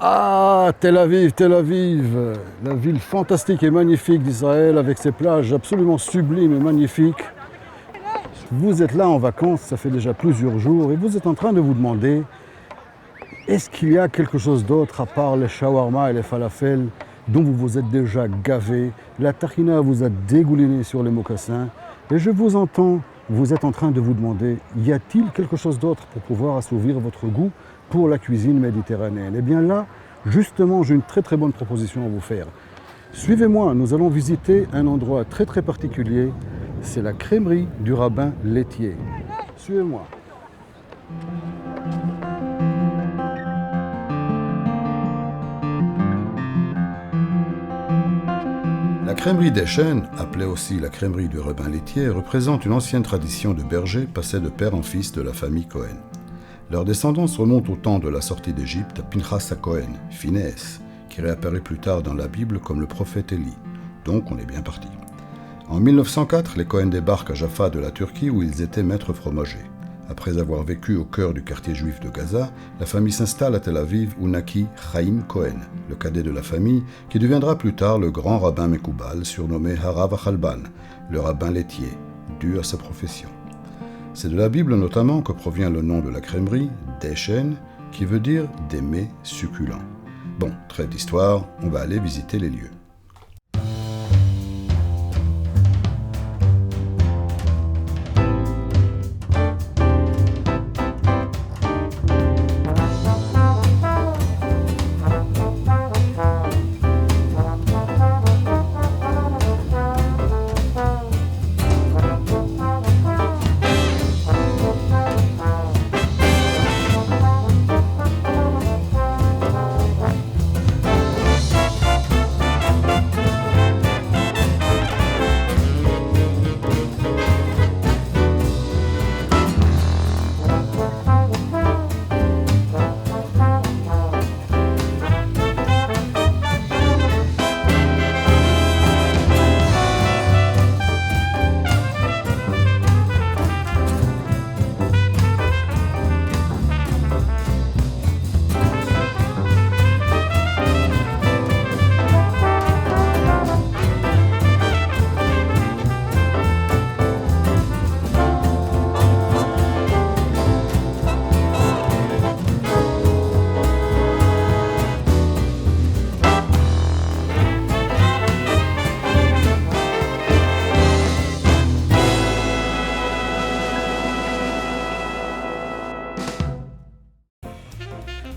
Ah, Tel Aviv, la ville fantastique et magnifique d'Israël avec ses plages absolument sublimes et magnifiques. Vous êtes là en vacances, ça fait déjà plusieurs jours et vous êtes en train de vous demander est-ce qu'il y a quelque chose d'autre à part les shawarma et les falafels dont vous vous êtes déjà gavé, la tahina vous a dégouliné sur les mocassins et je vous entends, vous êtes en train de vous demander y a-t-il quelque chose d'autre pour pouvoir assouvir votre goût pour la cuisine méditerranéenne? Eh bien là, justement, j'ai une très bonne proposition à vous faire. Suivez-moi, nous allons visiter un endroit très particulier, c'est la crèmerie du rabbin laitier. Suivez-moi. La crèmerie d'Eschen, appelée aussi la crèmerie du rabbin laitier, représente une ancienne tradition de berger passée de père en fils de la famille Cohen. Leur descendance remonte au temps de la sortie d'Égypte à Pinchas Cohen, Phinéas, qui réapparaît plus tard dans la Bible comme le prophète Élie. Donc on est bien parti. En 1904, les Cohen débarquent à Jaffa de la Turquie où ils étaient maîtres fromagers. Après avoir vécu au cœur du quartier juif de Gaza, la famille s'installe à Tel Aviv où naquit Chaim Cohen, le cadet de la famille, qui deviendra plus tard le grand rabbin Mekoubal, surnommé Harav Achalban, le rabbin laitier, dû à sa profession. C'est de la Bible notamment que provient le nom de la crèmerie, Dechen, qui veut dire des mets succulents. Bon, trêve d'histoire, on va aller visiter les lieux.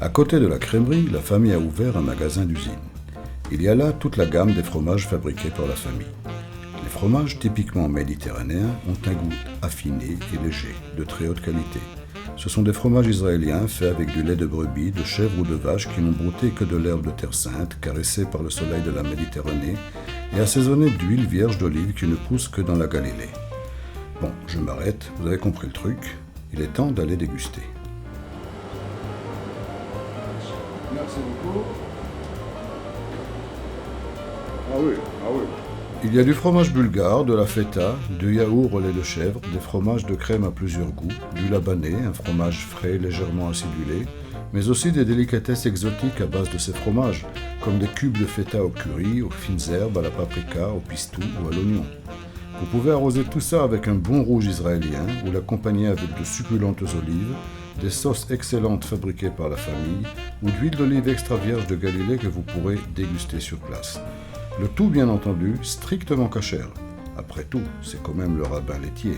À côté de la crèmerie, la famille a ouvert un magasin d'usine. Il y a là toute la gamme des fromages fabriqués par la famille. Les fromages typiquement méditerranéens ont un goût affiné et léger, de très haute qualité. Ce sont des fromages israéliens faits avec du lait de brebis, de chèvre ou de vache qui n'ont brouté que de l'herbe de terre sainte, caressée par le soleil de la Méditerranée, et assaisonnée d'huile vierge d'olive qui ne pousse que dans la Galilée. Bon, je m'arrête, vous avez compris le truc, il est temps d'aller déguster. Merci beaucoup. Ah oui. Il y a du fromage bulgare, de la feta, du yaourt au lait de chèvre, des fromages de crème à plusieurs goûts, du labanais, un fromage frais légèrement acidulé, mais aussi des délicatesses exotiques à base de ces fromages, comme des cubes de feta au curry, aux fines herbes, à la paprika, au pistou ou à l'oignon. Vous pouvez arroser tout ça avec un bon rouge israélien ou l'accompagner avec de succulentes olives, des sauces excellentes fabriquées par la famille ou d'huile d'olive extra vierge de Galilée que vous pourrez déguster sur place. Le tout, bien entendu, strictement cachère. Après tout, c'est quand même le rabbin laitier.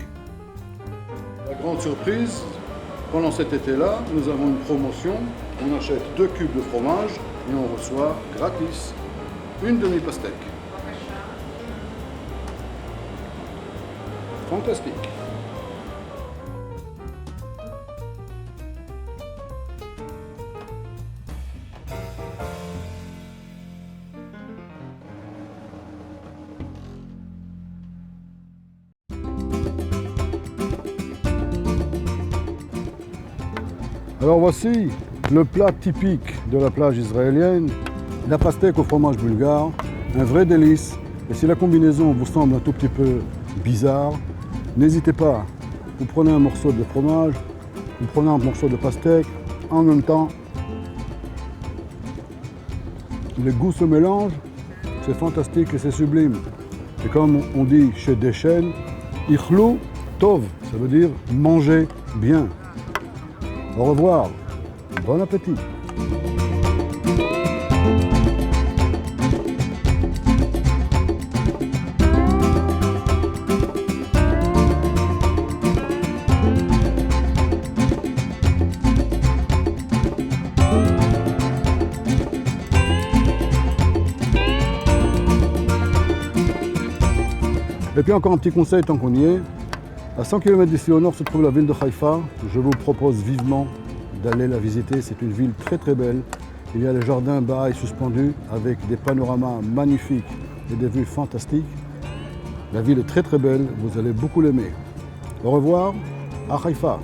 La grande surprise, pendant cet été-là, nous avons une promotion. On achète 2 cubes de fromage et on reçoit gratis une demi-pastèque. Fantastique. Alors voici le plat typique de la plage israélienne, la pastèque au fromage bulgare, un vrai délice. Et si la combinaison vous semble un tout petit peu bizarre, n'hésitez pas, vous prenez un morceau de fromage, vous prenez un morceau de pastèque, en même temps, les goûts se mélangent, c'est fantastique et c'est sublime. Et comme on dit chez Deschênes, Ichlou Tov, ça veut dire manger bien. Au revoir, bon appétit. Et puis encore un petit conseil tant qu'on y est. À 100 km d'ici au nord se trouve la ville de Haïfa. Je vous propose vivement d'aller la visiter. C'est une ville très très belle. Il y a les jardins Bahaï suspendus avec des panoramas magnifiques et des vues fantastiques. La ville est très très belle, vous allez beaucoup l'aimer. Au revoir à Haïfa.